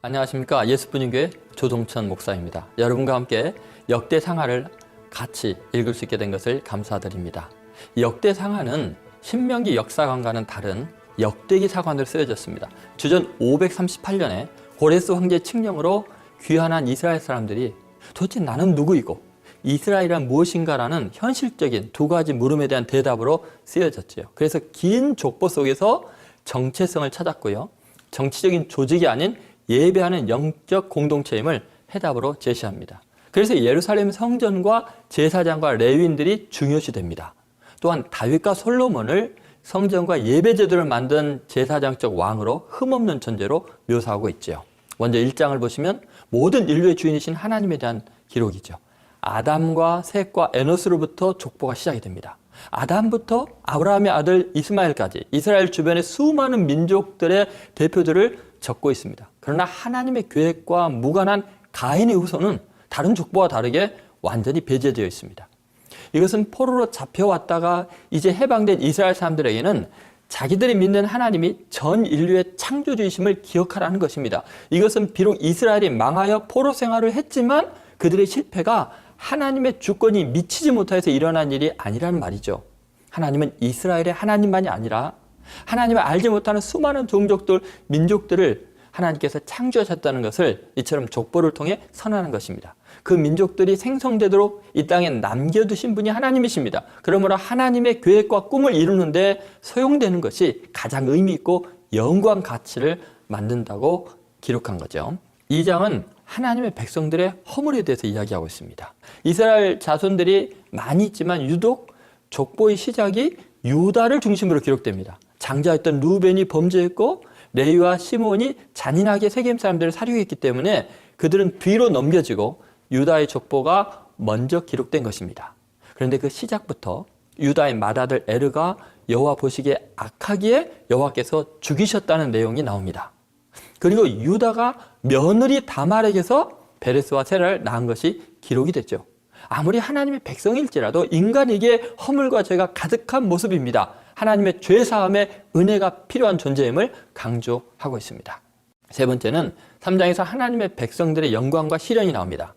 안녕하십니까. 예수분인교회 조동천 목사입니다. 여러분과 함께 역대상하를 같이 읽을 수 있게 된 것을 감사드립니다. 역대상하는 신명기 역사관과는 다른 역대기 사관으로 쓰여졌습니다. 주전 538년에 고레스 황제의 칙령으로 귀환한 이스라엘 사람들이 도대체 나는 누구이고 이스라엘이란 무엇인가라는 현실적인 두 가지 물음에 대한 대답으로 쓰여졌죠. 그래서 긴 족보 속에서 정체성을 찾았고요. 정치적인 조직이 아닌 예배하는 영적 공동체임을 해답으로 제시합니다. 그래서 예루살렘 성전과 제사장과 레위인들이 중요시 됩니다. 또한 다윗과 솔로몬을 성전과 예배 제도를 만든 제사장적 왕으로 흠없는 존재로 묘사하고 있죠. 먼저 1장을 보시면 모든 인류의 주인이신 하나님에 대한 기록이죠. 아담과 셋과 에노스로부터 족보가 시작이 됩니다. 아담부터 아브라함의 아들 이스마엘까지 이스라엘 주변의 수많은 민족들의 대표들을 적고 있습니다. 그러나 하나님의 계획과 무관한 가인의 후손은 다른 족보와 다르게 완전히 배제되어 있습니다. 이것은 포로로 잡혀왔다가 이제 해방된 이스라엘 사람들에게는 자기들이 믿는 하나님이 전 인류의 창조주이심을 기억하라는 것입니다. 이것은 비록 이스라엘이 망하여 포로 생활을 했지만 그들의 실패가 하나님의 주권이 미치지 못해서 일어난 일이 아니라는 말이죠. 하나님은 이스라엘의 하나님만이 아니라 하나님을 알지 못하는 수많은 종족들, 민족들을 하나님께서 창조하셨다는 것을 이처럼 족보를 통해 선언하는 것입니다. 그 민족들이 생성되도록 이 땅에 남겨두신 분이 하나님이십니다. 그러므로 하나님의 계획과 꿈을 이루는데 소용되는 것이 가장 의미 있고 영광 가치를 만든다고 기록한 거죠. 2장은 하나님의 백성들의 허물에 대해서 이야기하고 있습니다. 이스라엘 자손들이 많이 있지만 유독 족보의 시작이 유다를 중심으로 기록됩니다. 장자였던 루벤이 범죄했고 레위와 시몬이 잔인하게 세겜 사람들을 살육했기 때문에 그들은 뒤로 넘겨지고 유다의 족보가 먼저 기록된 것입니다. 그런데 그 시작부터 유다의 맏아들 에르가 여호와 보시기에 악하기에 여호와께서 죽이셨다는 내용이 나옵니다. 그리고 유다가 며느리 다말에게서 베레스와 세라를 낳은 것이 기록이 됐죠. 아무리 하나님의 백성일지라도 인간에게 허물과 죄가 가득한 모습입니다. 하나님의 죄사함의 은혜가 필요한 존재임을 강조하고 있습니다. 세 번째는 3장에서 하나님의 백성들의 영광과 시련이 나옵니다.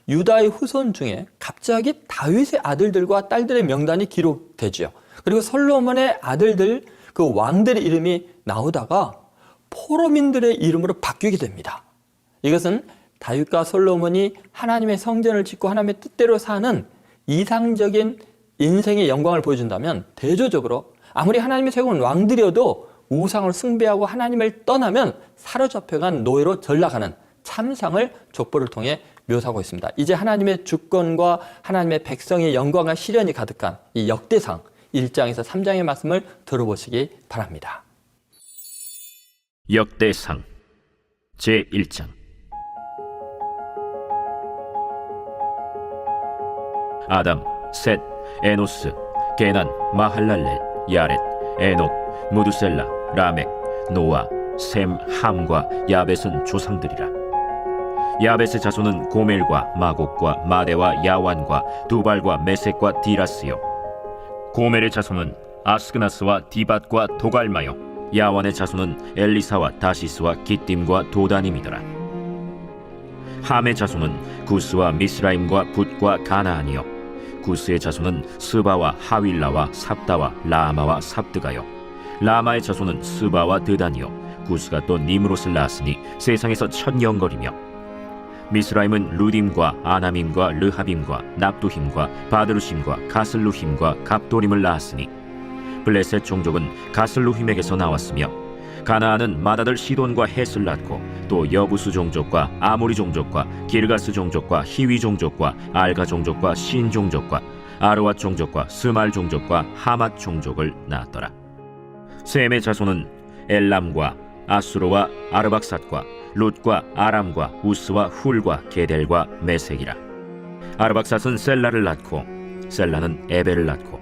유다의 후손 중에 갑자기 다윗의 아들들과 딸들의 명단이 기록되죠. 그리고 솔로몬의 아들들, 그 왕들의 이름이 나오다가 포로민들의 이름으로 바뀌게 됩니다. 이것은 다윗과 솔로몬이 하나님의 성전을 짓고 하나님의 뜻대로 사는 이상적인 인생의 영광을 보여준다면 대조적으로 아무리 하나님의 세운 왕들이어도 우상을 숭배하고 하나님을 떠나면 사로잡혀간 노예로 전락하는 참상을 족보를 통해 묘사하고 있습니다. 이제 하나님의 주권과 하나님의 백성의 영광과 시련이 가득한 이 역대상 1장에서 3장의 말씀을 들어보시기 바랍니다. 역대상 제1장. 아담, 셋, 에노스, 게난, 마할랄렐, 야렛, 에녹, 무두셀라, 라멕, 노아, 셈, 함과 야벳은 조상들이라. 야벳의 자손은 고멜과 마곡과 마대와 야완과 두발과 메섹과 디라스요. 고멜의 자손은 아스그나스와 디밧과 도갈마요. 야완의 자손은 엘리사와 다시스와 기띔과 도다님이더라. 함의 자손은 구스와 미스라임과 붓과 가나안이요. 구스의 자손은 스바와 하윌라와 삽다와 라마와 삽드가요. 라마의 자손은 스바와 드단이요. 구스가 또 니므롯을 낳았으니 세상에서 천년거리며. 미스라임은 루딤과 아나밈과 르하빔과 납두힘과 바드루심과 가슬루힘과 갑도림을 낳았으니 블레셋 종족은 가슬루힘에게서 나왔으며 가나안은 맏아들 시돈과 헷을 낳고 또 여부수 종족과 아모리 종족과 기르가스 종족과 히위 종족과 알가 종족과 신 종족과 아르왓 종족과 스말 종족과 하맛 종족을 낳았더라. 셈의 자손은 엘람과 아수르와 아르박삿과 룻과 아람과 우스와 훌과 게델과 메색이라. 아르박삿은 셀라를 낳고 셀라는 에벨을 낳고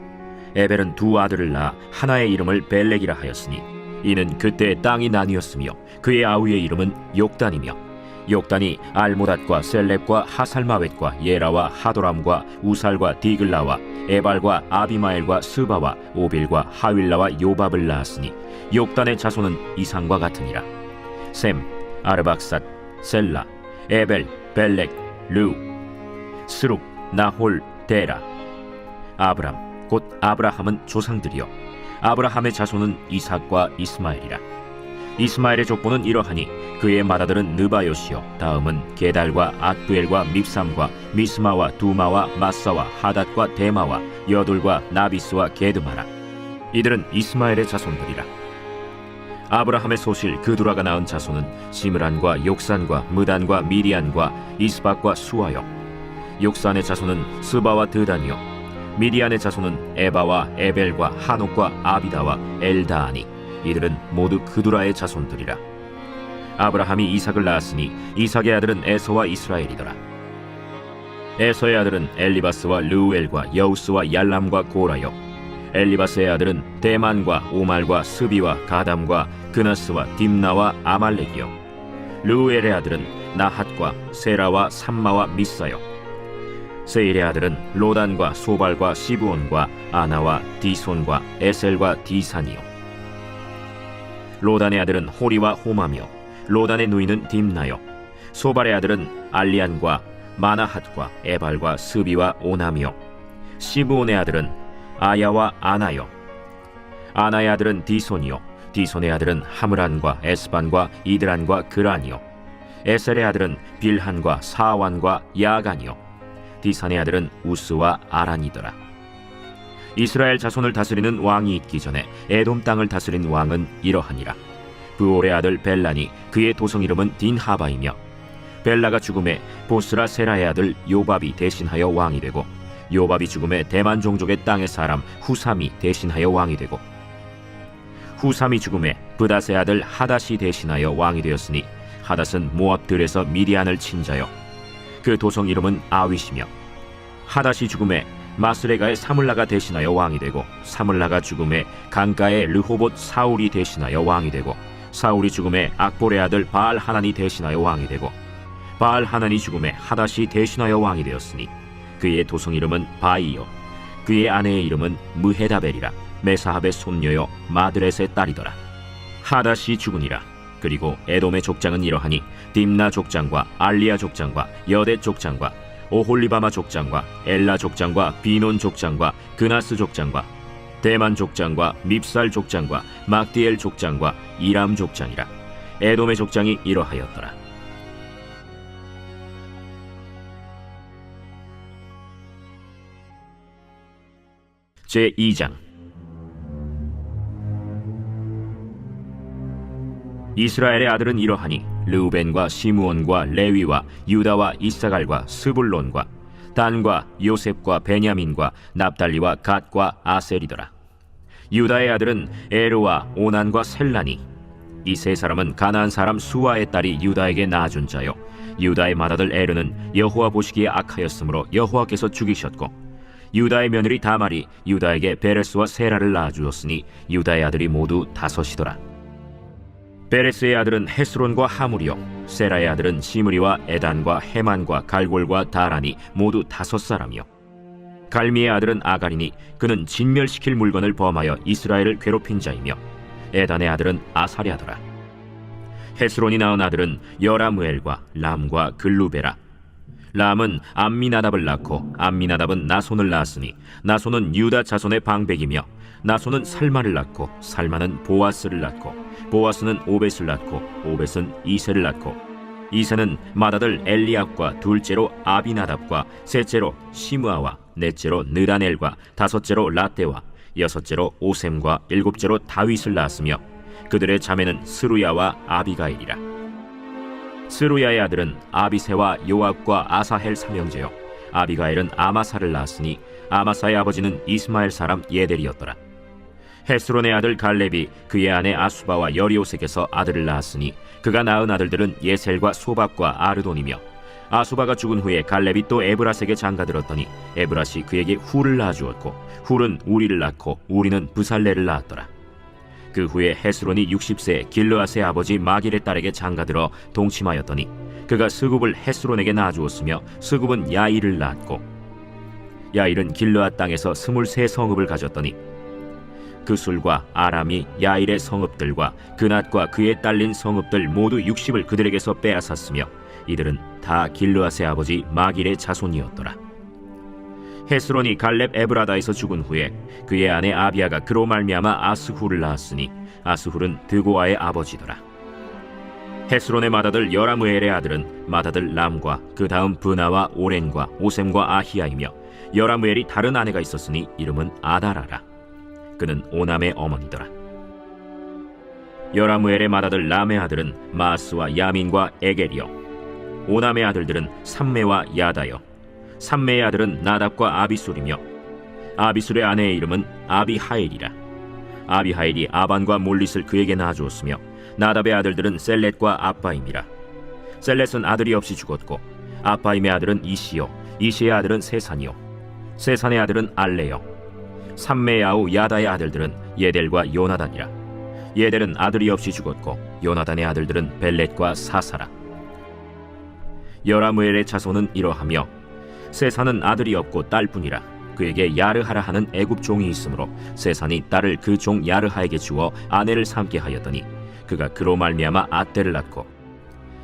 에벨은 두 아들을 낳아 하나의 이름을 벨렉이라 하였으니 이는 그때 땅이 나뉘었으며 그의 아우의 이름은 욕단이며 욕단이 알모닷과 셀렙과 하살마웻과 예라와 하도람과 우살과 디글라와 에발과 아비마엘과 스바와 오빌과 하윌라와 요밥을 낳았으니 욕단의 자손은 이상과 같으니라. 셈, 아르박삿, 셀라, 에벨, 벨렉, 르우, 스룩, 나홀, 데라. 아브람 곧 아브라함은 조상들이요 아브라함의 자손은 이삭과 이스마엘이라. 이스마엘의 족보는 이러하니 그의 맏아들은 느바요시요 다음은 게달과 앗부엘과 밉삼과 미스마와 두마와 마사와 하닷과 데마와 여둘과 나비스와 게드마라. 이들은 이스마엘의 자손들이라. 아브라함의 소실 그두라가 낳은 자손은 시므란과 욕산과 무단과 미디안과 이스박과 수아요. 욕산의 자손은 스바와 드단이요 미디안의 자손은 에바와 에벨과 하녹과 아비다와 엘다아니. 이들은 모두 그두라의 자손들이라. 아브라함이 이삭을 낳았으니 이삭의 아들은 에서와 이스라엘이더라. 에서의 아들은 엘리바스와 르우엘과 여우스와 얄람과 고라요. 엘리바스의 아들은 대만과 오말과 스비와 가담과 그나스와 딥나와 아말렉이요. 르우엘의 아들은 나핫과 세라와 삼마와 미사요. 세일의 아들은 로단과 소발과 시브온과 아나와 디손과 에셀과 디산이요. 로단의 아들은 호리와 호마며 로단의 누이는 딥나요. 소발의 아들은 알리안과 마나핫과 에발과 스비와 오나미요. 시브온의 아들은 아야와 아나요. 아나의 아들은 디손이요. 디손의 아들은 하므란과 에스반과 이드란과 그란이요. 에셀의 아들은 빌한과 사완과 야간이요. 디산의 아들은 우스와 아란이더라. 이스라엘 자손을 다스리는 왕이 있기 전에 에돔 땅을 다스린 왕은 이러하니라. 브올의 아들 벨란이 그의 도성 이름은 딘하바이며 벨라가 죽음에 보스라 세라의 아들 요밥이 대신하여 왕이 되고 요밥이 죽음에 대만 종족의 땅의 사람 후삼이 대신하여 왕이 되고 후삼이 죽음에 브닷의 아들 하닷이 대신하여 왕이 되었으니 하닷은 모압들에서 미디안을 친 자요 그 도성 이름은 아윗이며 하닷이 죽음에 마스레가의 사물라가 대신하여 왕이 되고 사물라가 죽음에 강가의 르호봇 사울이 대신하여 왕이 되고 사울이 죽음에 악볼의 아들 바알 하난이 대신하여 왕이 되고 바알 하난이 죽음에 하닷이 대신하여 왕이 되었으니 그의 도성 이름은 바이요 그의 아내의 이름은 무헤다벨이라. 메사합의 손녀요 마드렛의 딸이더라. 하닷이 죽으니라. 그리고 에돔의 족장은 이러하니 딥나 족장과 알리아 족장과 여대 족장과 오홀리바마 족장과 엘라 족장과 비논 족장과 그나스 족장과 대만 족장과 밉살 족장과 막디엘 족장과 이람 족장이라. 에돔의 족장이 이러하였더라. 제2장. 이스라엘의 아들은 이러하니 르우벤과 시므온과 레위와 유다와 이사갈과 스불론과 단과 요셉과 베냐민과 납달리와 갓과 아셀이더라. 유다의 아들은 에르와 오난과 셀라니. 이 세 사람은 가나안 사람 수아의 딸이 유다에게 낳아준 자요 유다의 맏아들 에르는 여호와 보시기에 악하였으므로 여호와께서 죽이셨고 유다의 며느리 다말이 유다에게 베레스와 세라를 낳아주었으니 유다의 아들이 모두 5이더라. 베레스의 아들은 헤스론과 하물이요 세라의 아들은 시므리와 에단과 헤만과 갈골과 다란이 모두 5사람이요 갈미의 아들은 아가리니 그는 진멸시킬 물건을 범하여 이스라엘을 괴롭힌 자이며 에단의 아들은 아사랴더라. 헤스론이 낳은 아들은 여라무엘과 람과 글루베라. 람은 암미나답을 낳고 암미나답은 나손을 낳았으니 나손은 유다 자손의 방백이며 나손은 살마를 낳고 살마는 보아스를 낳고 보아스는 오벳을 낳고 오벳은 이세를 낳고 이세는 맏아들 엘리압과 둘째로 아비나답과 셋째로 시므아와 넷째로 느다넬과 다섯째로 라떼와 여섯째로 오셈과 일곱째로 다윗을 낳았으며 그들의 자매는 스루야와 아비가일이라. 스루야의 아들은 아비세와 요압과 아사헬 삼형제요 아비가일은 아마사를 낳았으니 아마사의 아버지는 이스마엘 사람 예델이었더라. 헤스론의 아들 갈렙이 그의 아내 아수바와 여리오색에서 아들을 낳았으니 그가 낳은 아들들은 예셀과 소박과 아르돈이며 아수바가 죽은 후에 갈렙이 또 에브라스에게 장가들었더니 에브라시 그에게 훌을 낳아주었고 훌은 우리를 낳고 우리는 브살레를 낳았더라. 그 후에 헤스론이 60세 길르앗의 아버지 마길의 딸에게 장가들어 동침하였더니 그가 스굽을 헤스론에게 낳아주었으며 스굽은 야일을 낳았고 야일은 길르앗 땅에서 23성읍을 가졌더니 그술과 아람이 야일의 성읍들과 그낫과 그에 딸린 성읍들 모두 60을 그들에게서 빼앗았으며 이들은 다 길르앗의 아버지 마길의 자손이었더라. 헤스론이 갈렙 에브라다에서 죽은 후에 그의 아내 아비아가 그로 말미암아 아스훌을 낳았으니 아스훌은 드고아의 아버지더라. 헤스론의 맏아들 여라무엘의 아들은 맏아들 람과 그 다음 브나와 오렌과 오셈과 아히야이며 여라무엘이 다른 아내가 있었으니 이름은 아다라라. 그는 오남의 어머니더라. 여라무엘의 맏아들 람의 아들은 마스와 야민과 에겔이요 오남의 아들들은 삼메와 야다요 삼메의 아들은 나답과 아비술이며 아비술의 아내의 이름은 아비하일이라. 아비하일이 아반과 몰릿을 그에게 낳아주었으며 나답의 아들들은 셀렛과 아빠임이라. 셀렛은 아들이 없이 죽었고 아빠임의 아들은 이시요 이시의 아들은 세산이요 세산의 아들은 알레요 삼메의 아우 야다의 아들들은 예델과 요나단이라. 예델은 아들이 없이 죽었고 요나단의 아들들은 벨렛과 사사라. 여라무엘의 자손은 이러하며 세산은 아들이 없고 딸뿐이라. 그에게 야르하라 하는 애굽 종이 있으므로 세산이 딸을 그 종 야르하에게 주어 아내를 삼게 하였더니 그가 그로 말미암아 아떼를 낳고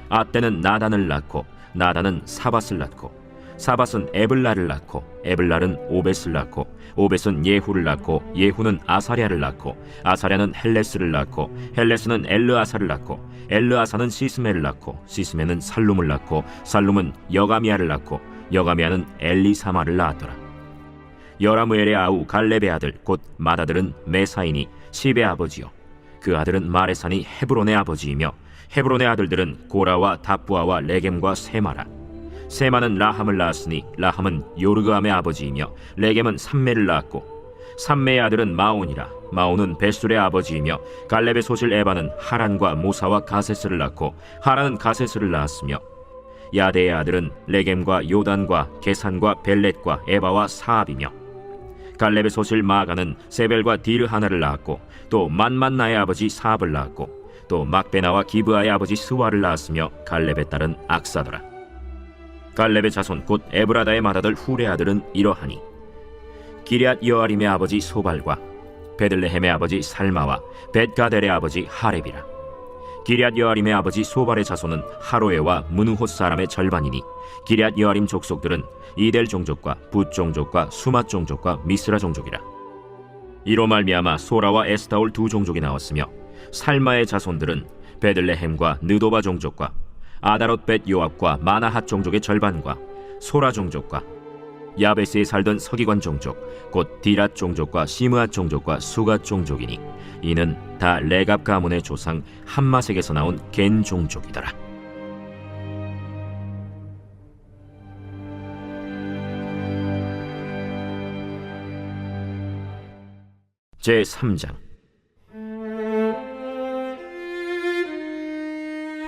아떼는 나단을 낳고 나단은 사밧을 낳고 사밧은 에블라를 낳고 에블랄은 오벳을 낳고 오벳은 예후를 낳고 예후는 아사랴를 낳고 아사랴는 헬레스를 낳고 헬레스는 엘르아사를 낳고 엘르아사는 시스메를 낳고 시스메는 살룸을 낳고 살룸은 여가미아를 낳고 여가미아는 엘리사마를 낳았더라. 여라무엘의 아우 갈렙의 아들 곧 맏아들은 메사이니 십의 아버지요 그 아들은 마레산이 헤브론의 아버지이며 헤브론의 아들들은 고라와 답부아와 레겜과 세마라. 세마는 라함을 낳았으니 라함은 요르그암의 아버지이며 레겜은 삼메를 낳았고 삼메의 아들은 마온이라. 마온은 베술의 아버지이며 갈렙의 소실 에바는 하란과 모사와 가세스를 낳고 하란은 가세스를 낳았으며 야데의 아들은 레겜과 요단과 게산과 벨렛과 에바와 사압이며 갈렙의 소실 마가는 세벨과 디르하나를 낳았고 또 만만나의 아버지 사압을 낳았고 또 막베나와 기브아의 아버지 스와를 낳았으며 갈렙의 딸은 악사더라. 갈렙의 자손 곧 에브라다의 맏아들 훌의 아들은 이러하니 기럇 여아림의 아버지 소발과 베들레헴의 아버지 살마와 벳가델의 아버지 하렙이라. 기럇 여아림의 아버지 소발의 자손은 하로에와 문우톳 사람의 절반이니 기럇 여아림 족속들은 이델 종족과 붓 종족과 수맛 종족과 미스라 종족이라. 이로 말미암아 소라와 에스타올 두 종족이 나왔으며 살마의 자손들은 베들레헴과 느도바 종족과 아다롯벳 요압과 마나핫 종족의 절반과 소라 종족과 야베스에 살던 서기관 종족 곧 디랏 종족과 시므앗 종족과 수갓 종족이니 이는 다 레갑 가문의 조상 함마색에서 나온 겐 종족이더라. 제3장.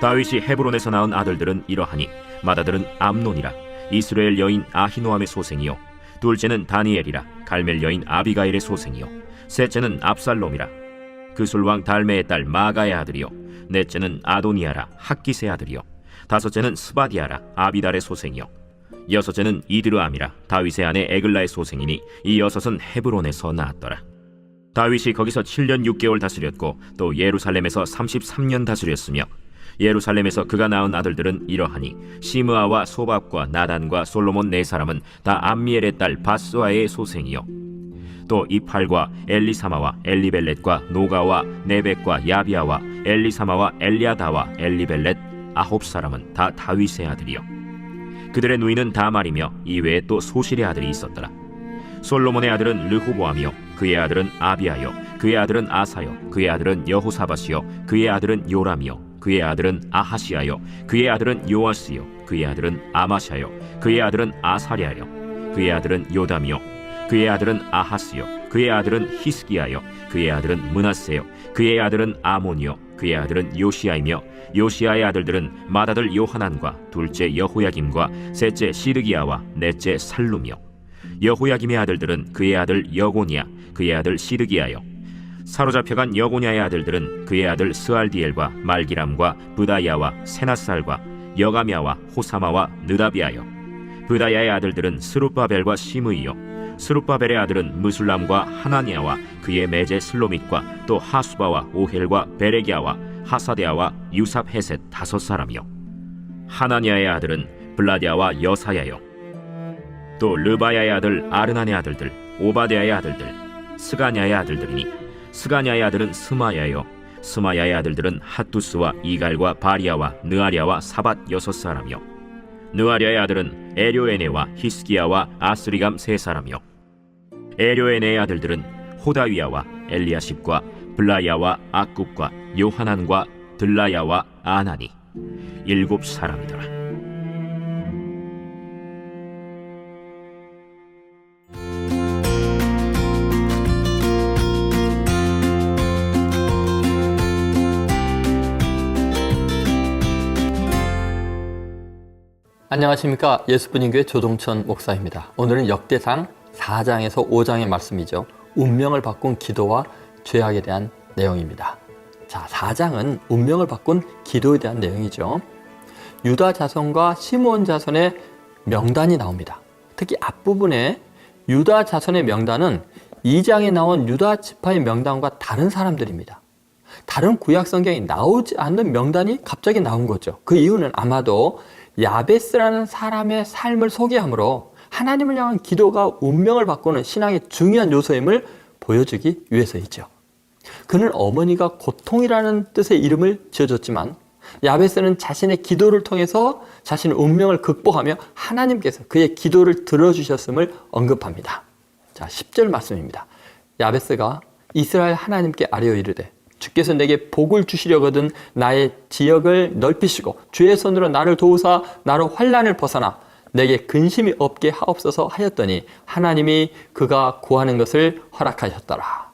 다윗이 헤브론에서 낳은 아들들은 이러하니 맏아들은 암논이라. 이스라엘 여인 아히노암의 소생이요 둘째는 다니엘이라. 갈멜 여인 아비가일의 소생이요 셋째는 압살롬이라. 그술왕 달메의 딸 마가의 아들이요 넷째는 아도니아라. 학기스의 아들이요 다섯째는 스바디아라. 아비달의 소생이요 여섯째는 이드르암이라. 다윗의 아내 에글라의 소생이니 이 여섯은 헤브론에서 낳았더라. 다윗이 거기서 7년 6개월 다스렸고 또 예루살렘에서 33년 다스렸으며 예루살렘에서 그가 낳은 아들들은 이러하니 시므아와 소밥과 나단과 솔로몬 네 사람은 다 암미엘의 딸 바스와의 소생이요 또 이팔과 엘리사마와 엘리벨렛과 노가와 네벡과 야비아와 엘리사마와 엘리아다와 엘리벨렛 아홉 사람은 다 다윗의 아들이요 그들의 누이는 다말이며 이외에 또 소실의 아들이 있었더라. 솔로몬의 아들은 르호보암이요 그의 아들은 아비아요 그의 아들은 아사요 그의 아들은 여호사밧이요 그의 아들은 요람이요 그의 아들은 아하시아요 그의 아들은 요아스요 그의 아들은 아마샤요 그의 아들은 아사랴요 그의 아들은 요담이요 그의 아들은 아하스요 그의 아들은 히스기야요 그의 아들은 므낫세요 그의 아들은 아몬이요 그의 아들은 요시야이며 요시야의 아들들은 맏아들 요하난과 둘째 여호야김과 셋째 시드기야와 넷째 살룸이요 여호야김의 아들들은 그의 아들 여고니야 그의 아들 시드기야요 사로잡혀간 여고냐의 아들들은 그의 아들 스알디엘과 말기람과 브다야와 세나살과 여가미아와 호사마와 느다비아요 브다야의 아들들은 스룹바벨과 시므이요 스룹바벨의 아들은 무술람과 하나니아와 그의 매제 슬로밋과 또 하수바와 오헬과 베레기야와 하사데아와 유삽 헤셋 5사람이요 하나니아의 아들은 블라디아와 여사야요 또 르바야의 아들 아르난의 아들들 오바데야의 아들들 스가냐의 아들들이니 스가냐의 아들은 스마야요 스마야의 아들들은 핫두스와 이갈과 바리아와 느아리아와 사밧 6사람이요 느아리아의 아들은 에료에네와 히스기야와 아스리감 3사람이요 에료에네의 아들들은 호다위야와 엘리야십과 블라야와 악굽과 요하난과 들라야와 아나니 7사람이더라. 안녕하십니까. 예수분인교회 조동천 목사입니다. 오늘은 역대상 4장에서 5장의 말씀이죠. 운명을 바꾼 기도와 죄악에 대한 내용입니다. 자, 4장은 운명을 바꾼 기도에 대한 내용이죠. 유다 자손과 시므온 자손의 명단이 나옵니다. 특히 앞부분에 유다 자손의 명단은 2장에 나온 유다 지파의 명단과 다른 사람들입니다. 다른 구약 성경이 나오지 않는 명단이 갑자기 나온 거죠. 그 이유는 아마도 야베스라는 사람의 삶을 소개함으로 하나님을 향한 기도가 운명을 바꾸는 신앙의 중요한 요소임을 보여주기 위해서이죠. 그는 어머니가 고통이라는 뜻의 이름을 지어줬지만 야베스는 자신의 기도를 통해서 자신의 운명을 극복하며 하나님께서 그의 기도를 들어주셨음을 언급합니다. 자, 10절 말씀입니다. 야베스가 이스라엘 하나님께 아뢰어 이르되 주께서 내게 복을 주시려거든 나의 지역을 넓히시고 주의 손으로 나를 도우사 나로 환난을 벗어나 내게 근심이 없게 하옵소서 하였더니 하나님이 그가 구하는 것을 허락하셨더라.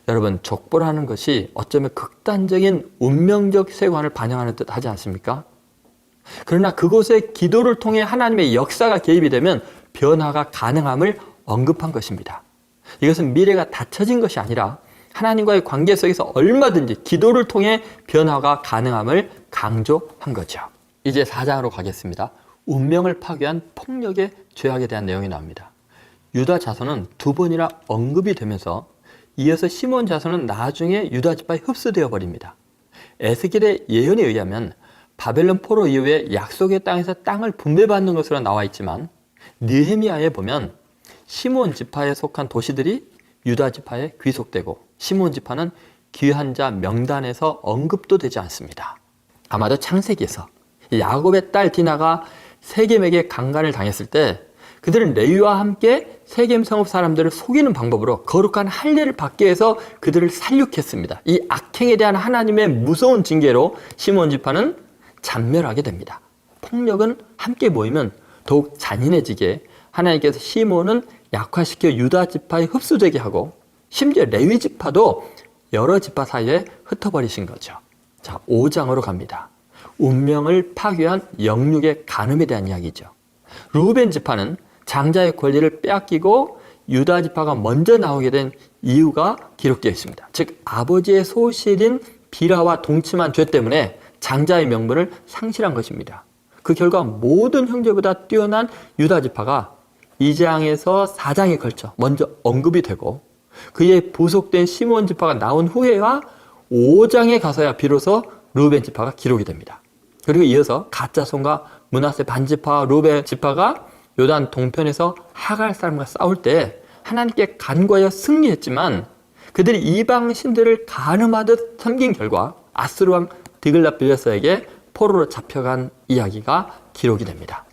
여러분, 족보라는 것이 어쩌면 극단적인 운명적 세관을 반영하는 듯 하지 않습니까? 그러나 그곳에 기도를 통해 하나님의 역사가 개입이 되면 변화가 가능함을 언급한 것입니다. 이것은 미래가 닫혀진 것이 아니라 하나님과의 관계 속에서 얼마든지 기도를 통해 변화가 가능함을 강조한 거죠. 이제 4장으로 가겠습니다. 운명을 파괴한 폭력의 죄악에 대한 내용이 나옵니다. 유다 자손은 2번이나 언급이 되면서 이어서 시므온 자손은 나중에 유다 지파에 흡수되어 버립니다. 에스겔의 예언에 의하면 바벨론 포로 이후에 약속의 땅에서 땅을 분배받는 것으로 나와 있지만 느헤미야에 보면 시므온 지파에 속한 도시들이 유다 지파에 귀속되고 시므온 지파는 귀한 자 명단에서 언급도 되지 않습니다. 아마도 창세기에서 야곱의 딸 디나가 세겜에게 강간을 당했을 때 그들은 레위와 함께 세겜 성읍 사람들을 속이는 방법으로 거룩한 할례를 받게 해서 그들을 살육했습니다. 이 악행에 대한 하나님의 무서운 징계로 시므온 지파는 잔멸하게 됩니다. 폭력은 함께 모이면 더욱 잔인해지게 하나님께서 시므온은 약화시켜 유다 지파에 흡수되게 하고 심지어 레위 지파도 여러 지파 사이에 흩어버리신 거죠. 자, 5장으로 갑니다. 운명을 파괴한 영육의 간음에 대한 이야기죠. 르우벤 지파는 장자의 권리를 빼앗기고 유다 지파가 먼저 나오게 된 이유가 기록되어 있습니다. 즉 아버지의 소실인 비라와 동침한 죄 때문에 장자의 명분을 상실한 것입니다. 그 결과 모든 형제보다 뛰어난 유다 지파가 2장에서 4장에 걸쳐 먼저 언급이 되고 그의 부속된 시므온 지파가 나온 후에와 5장에 가서야 비로소 르우벤 지파가 기록이 됩니다. 그리고 이어서 갓자손과 므낫세 반지파와 르우벤 지파가 요단 동편에서 하갈 사람과 싸울 때 하나님께 간구하여 승리했지만 그들이 이방 신들을 간음하듯 섬긴 결과 아스루 왕 디글랏빌레서에게 포로로 잡혀간 이야기가 기록이 됩니다.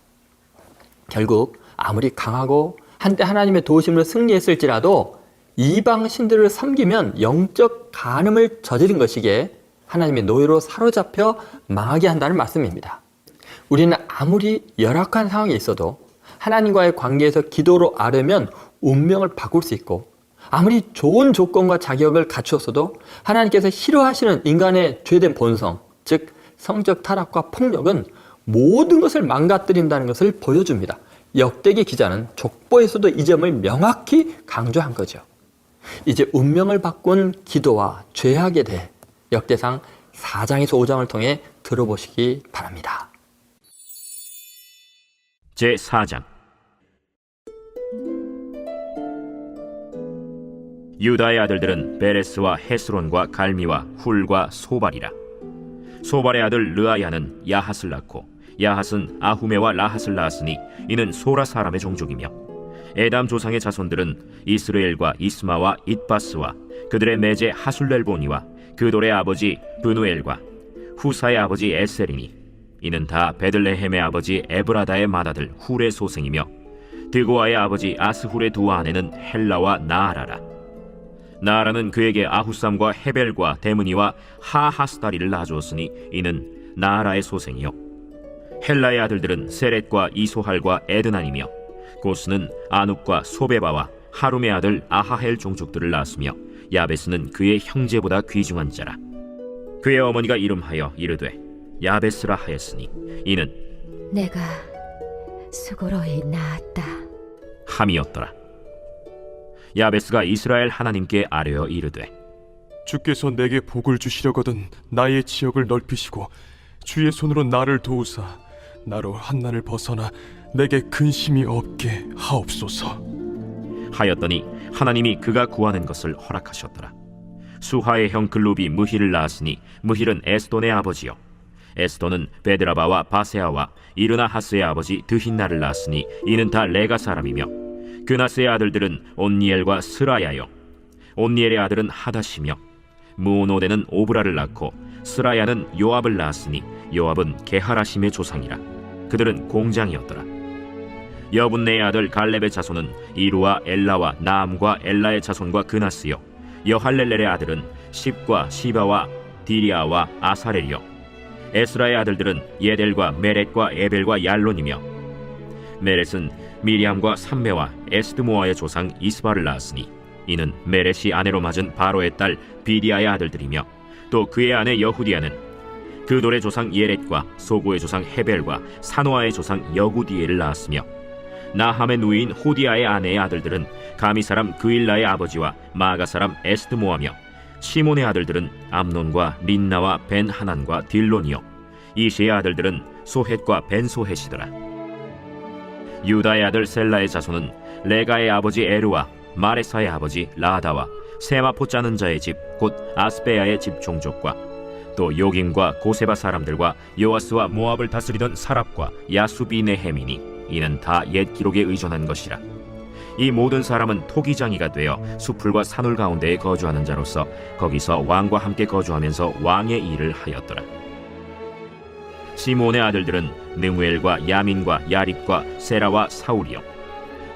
결국 아무리 강하고 한때 하나님의 도우심으로 승리했을지라도 이방 신들을 섬기면 영적 간음을 저지른 것이기에 하나님의 노예로 사로잡혀 망하게 한다는 말씀입니다. 우리는 아무리 열악한 상황에 있어도 하나님과의 관계에서 기도로 아뢰면 운명을 바꿀 수 있고 아무리 좋은 조건과 자격을 갖추었어도 하나님께서 싫어하시는 인간의 죄된 본성, 즉 성적 타락과 폭력은 모든 것을 망가뜨린다는 것을 보여줍니다. 역대기 기자는 족보에서도 이 점을 명확히 강조한 거죠. 이제 운명을 바꾼 기도와 죄악에 대해 역대상 4장에서 5장을 통해 들어보시기 바랍니다. 제4장. 유다의 아들들은 베레스와 헤스론과 갈미와 훌과 소발이라. 소발의 아들 르아야는 야핫을 낳고 야핫은 아후메와 라핫을 낳았으니 이는 소라 사람의 종족이며, 에담 조상의 자손들은 이스르엘과 이스마와 잇바스와 그들의 매제 하술렐보니와 그돌의 아버지 브누엘과 후사의 아버지 에셀이니 이는 다 베들레헴의 아버지 에브라다의 맏아들 훌의 소생이며, 드고아의 아버지 아스훌의 두 아내는 헬라와 나아라라. 나아라는 그에게 아후삼과 헤벨과 데므니와 하하스다리를 낳아주었으니 이는 나아라의 소생이요. 헬라의 아들들은 세렛과 이소할과 에드난이며, 고스는 아눕과 소베바와 하룸의 아들 아하헬 종족들을 낳았으며, 야베스는 그의 형제보다 귀중한 자라. 그의 어머니가 이름하여 이르되 야베스라 하였으니 이는 내가 수고로이 낳았다 함이었더라. 야베스가 이스라엘 하나님께 아뢰어 이르되 주께서 내게 복을 주시려거든 나의 지역을 넓히시고 주의 손으로 나를 도우사 나로 한난을 벗어나 내게 근심이 없게 하옵소서. 하였더니 하나님이 그가 구하는 것을 허락하셨더라. 수하의 형 글룹이 무힐을 낳았으니 무힐은 에스돈의 아버지요, 에스돈은 베드라바와 바세아와 이르나하스의 아버지 드힌나를 낳았으니 이는 다 레가 사람이며, 그나스의 아들들은 온니엘과 스라야요, 온니엘의 아들은 하다시며, 무오노데는 오브라를 낳고 스라야는 요압을 낳았으니 요압은 게하라심의 조상이라. 그들은 공장이었더라. 여분네의 아들 갈렙의 자손은 이루와 엘라와 나암과 엘라의 자손과 그나스요, 여할렐렐의 아들은 십과 시바와 디리아와 아사렐이요, 에스라의 아들들은 예델과 메렛과 에벨과 얄론이며, 메렛은 미리암과 삼메와 에스드모아의 조상 이스바를 낳았으니 이는 메렛이 아내로 맞은 바로의 딸 비디아의 아들들이며, 또 그의 아내 여후디아는 그돌의 조상 예렛과 소고의 조상 헤벨과 사노아의 조상 여구디엘을 낳았으며, 나함의 누이인 호디아의 아내의 아들들은 가미 사람 그일라의 아버지와 마가 사람 에스드모아며, 시몬의 아들들은 암논과 린나와 벤하난과 딜론이요, 이시의 아들들은 소헷과 벤소헷이더라. 유다의 아들 셀라의 자손은 레가의 아버지 에르와 마레사의 아버지 라다와 세마포 짜는 자의 집 곧 아스베야의 집 종족과 또 요김과 고세바 사람들과 요아스와 모압을 다스리던 사랍과 야수비네헤미니 이는 다 옛 기록에 의존한 것이라. 이 모든 사람은 토기장이가 되어 수풀과 산울 가운데에 거주하는 자로서 거기서 왕과 함께 거주하면서 왕의 일을 하였더라. 시몬의 아들들은 느무엘과 야민과 야립과 세라와 사울이요,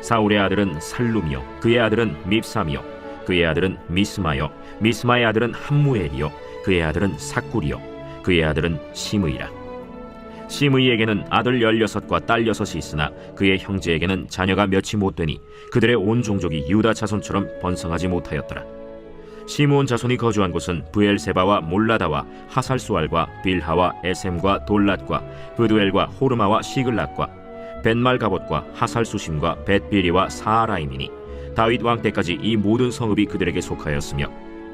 사울의 아들은 살룸이요, 그의 아들은 밉삼이요, 그의 아들은 미스마요, 미스마의 아들은 함무엘이요, 그의 아들은 삭굴이요, 그의 아들은 시므이라. 시므이에게는 아들 16과 딸 6이 있으나 그의 형제에게는 자녀가 몇이 못되니 그들의 온 종족이 유다 자손처럼 번성하지 못하였더라. 시므온 자손이 거주한 곳은 브엘세바와 몰라다와 하살수알과 빌하와 에셈과 돌랏과 브두엘과 호르마와 시글락과 벤말가봇과 하살수심과 벳비리와 사하라임이니 다윗 왕 때까지 이 모든 성읍이 그들에게 속하였으며,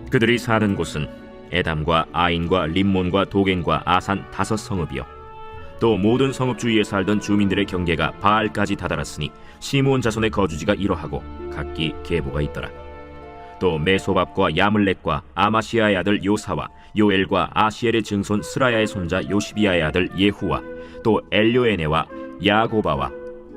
그들이 사는 곳은 에담과 아인과 림몬과 도겐과 아산 5성읍이요, 또 모든 성읍 주위에 살던 주민들의 경계가 바알까지 다다랐으니 시므온 자손의 거주지가 이러하고 각기 계보가 있더라. 또 메소밥과 야물렉과 아마시아의 아들 요사와 요엘과 아시엘의 증손 스라야의 손자 요시비아의 아들 예후와 또 엘료에네와 야고바와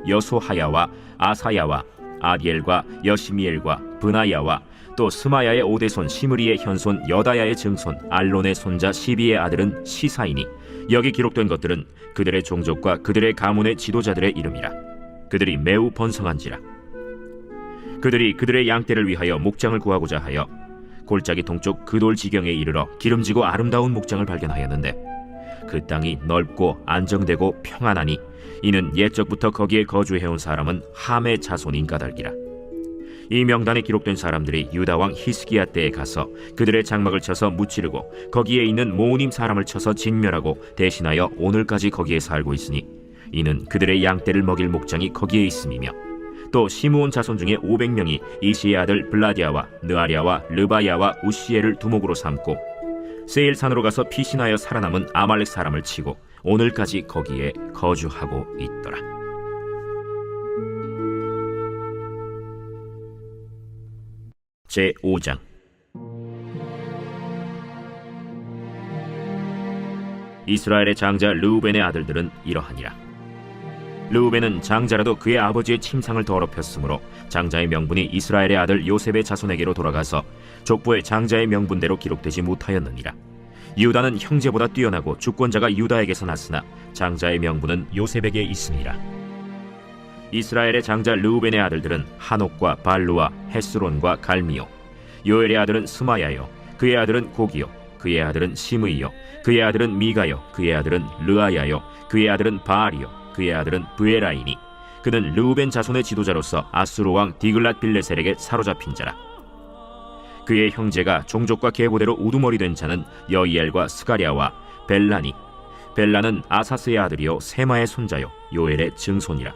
여소하야와 아사야와 아디엘과 여시미엘과 브나야와 또 스마야의 오대손 시므리의 현손 여다야의 증손 알론의 손자 시비의 아들은 시사이니 여기 기록된 것들은 그들의 종족과 그들의 가문의 지도자들의 이름이라. 그들이 매우 번성한지라. 그들이 그들의 양떼를 위하여 목장을 구하고자 하여 골짜기 동쪽 그돌 지경에 이르러 기름지고 아름다운 목장을 발견하였는데 그 땅이 넓고 안정되고 평안하니 이는 옛적부터 거기에 거주해온 사람은 함의 자손인 까닭이라. 이 명단에 기록된 사람들이 유다 왕 히스기야 때에 가서 그들의 장막을 쳐서 무찌르고 거기에 있는 모우님 사람을 쳐서 진멸하고 대신하여 오늘까지 거기에 살고 있으니 이는 그들의 양떼를 먹일 목장이 거기에 있음이며, 또 시므온 자손 중에 500명이 이시의 아들 블라디아와 느아리아와 르바야와 우시엘을 두목으로 삼고 세일산으로 가서 피신하여 살아남은 아말렉 사람을 치고 오늘까지 거기에 거주하고 있더라. 제5장. 이스라엘의 장자 르우벤의 아들들은 이러하니라. 르우벤은 장자라도 그의 아버지의 침상을 더럽혔으므로 장자의 명분이 이스라엘의 아들 요셉의 자손에게로 돌아가서 족보의 장자의 명분대로 기록되지 못하였느니라. 유다는 형제보다 뛰어나고 주권자가 유다에게서 났으나 장자의 명분은 요셉에게 있으니라. 이스라엘의 장자 르우벤의 아들들은 한옥과 발루와 헤스론과 갈미요. 요엘의 아들은 스마야요. 그의 아들은 고기요. 그의 아들은 시므이요. 그의 아들은 미가요. 그의 아들은 르아야요. 그의 아들은 바알이요. 그의 아들은 브에라이니. 그는 르우벤 자손의 지도자로서 아수르 왕 디글랏 빌레셀에게 사로잡힌 자라. 그의 형제가 종족과 계보대로 우두머리 된 자는 여이엘과 스가랴와 벨라니. 벨라는 아사스의 아들이요 세마의 손자요 요엘의 증손이라.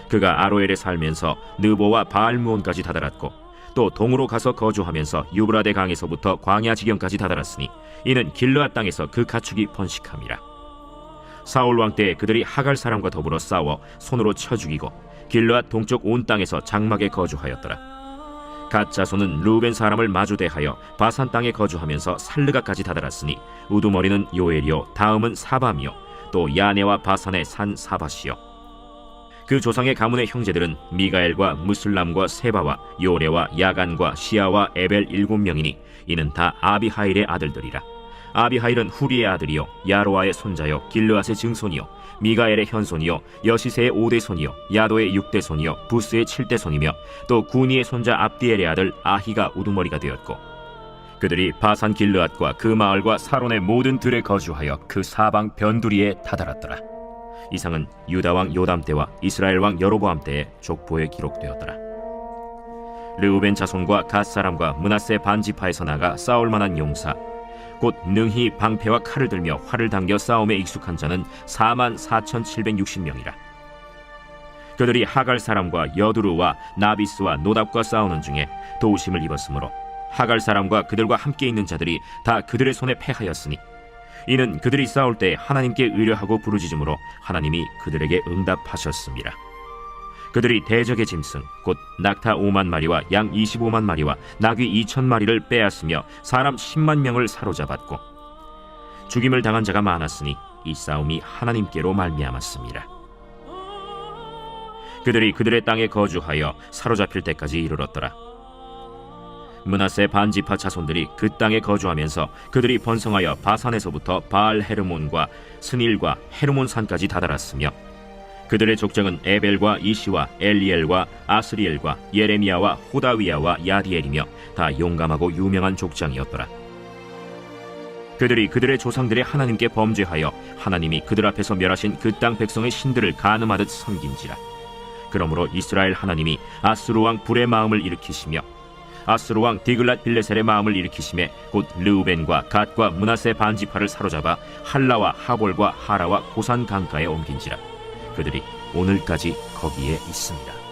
그가 아로엘에 살면서 느보와 바알무온까지 다다랐고 또 동으로 가서 거주하면서 유브라데 강에서부터 광야 지경까지 다다랐으니 이는 길르앗 땅에서 그 가축이 번식함이라. 사울 왕 때에 그들이 하갈 사람과 더불어 싸워 손으로 쳐 죽이고 길르앗 동쪽 온 땅에서 장막에 거주하였더라. 갓 자손은 르우벤 사람을 마주대하여 바산 땅에 거주하면서 살르가까지 다다랐으니 우두머리는 요엘이요 다음은 사밤이요 또 야네와 바산의 산 사바시요. 그 조상의 가문의 형제들은 미가엘과 무슬람과 세바와 요레와 야간과 시아와 에벨 7명이니 이는 다 아비하일의 아들들이라. 아비하일은 후리의 아들이요 야로아의 손자요 길르앗의 증손이요 미가엘의 현손이요 여시세의 5대 손이요 야도의 6대 손이요 부스의 7대 손이며 또 구니의 손자 압디엘의 아들 아히가 우두머리가 되었고 그들이 바산 길르앗과 그 마을과 사론의 모든 들에 거주하여 그 사방 변두리에 다다랐더라. 이상은 유다 왕 요담 때와 이스라엘 왕 여로보암 때의 족보에 기록되었더라. 르우벤 자손과 갓 사람과 므낫세 반지파에서 나가 싸울 만한 용사 곧 능히 방패와 칼을 들며 활을 당겨 싸움에 익숙한 자는 44,760명이라. 그들이 하갈 사람과 여두루와 나비스와 노답과 싸우는 중에 도우심을 입었으므로 하갈 사람과 그들과 함께 있는 자들이 다 그들의 손에 패하였으니 이는 그들이 싸울 때 하나님께 의뢰하고 부르짖음으로 하나님이 그들에게 응답하셨습니다. 그들이 대적의 짐승 곧 낙타 5만 마리와 양 25만 마리와 나귀 2천 마리를 빼앗으며 사람 10만 명을 사로잡았고 죽임을 당한 자가 많았으니 이 싸움이 하나님께로 말미암았습니다. 그들이 그들의 땅에 거주하여 사로잡힐 때까지 이르렀더라. 므낫세 반지파 자손들이 그 땅에 거주하면서 그들이 번성하여 바산에서부터 바알 헤르몬과 스닐과 헤르몬 산까지 다다랐으며 그들의 족장은 에벨과 이시와 엘리엘과 아스리엘과 예레미야와 호다위야와 야디엘이며 다 용감하고 유명한 족장이었더라. 그들이 그들의 조상들의 하나님께 범죄하여 하나님이 그들 앞에서 멸하신 그 땅 백성의 신들을 간음하듯 섬긴지라. 그러므로 이스라엘 하나님이 아수르 왕 불의 마음을 일으키시며 아수르 왕 디글랏 빌레셀의 마음을 일으키심에 곧 르우벤과 갓과 므낫세 반지파를 사로잡아 할라와 하볼과 하라와 고산 강가에 옮긴지라. 그들이 오늘까지 거기에 있습니다.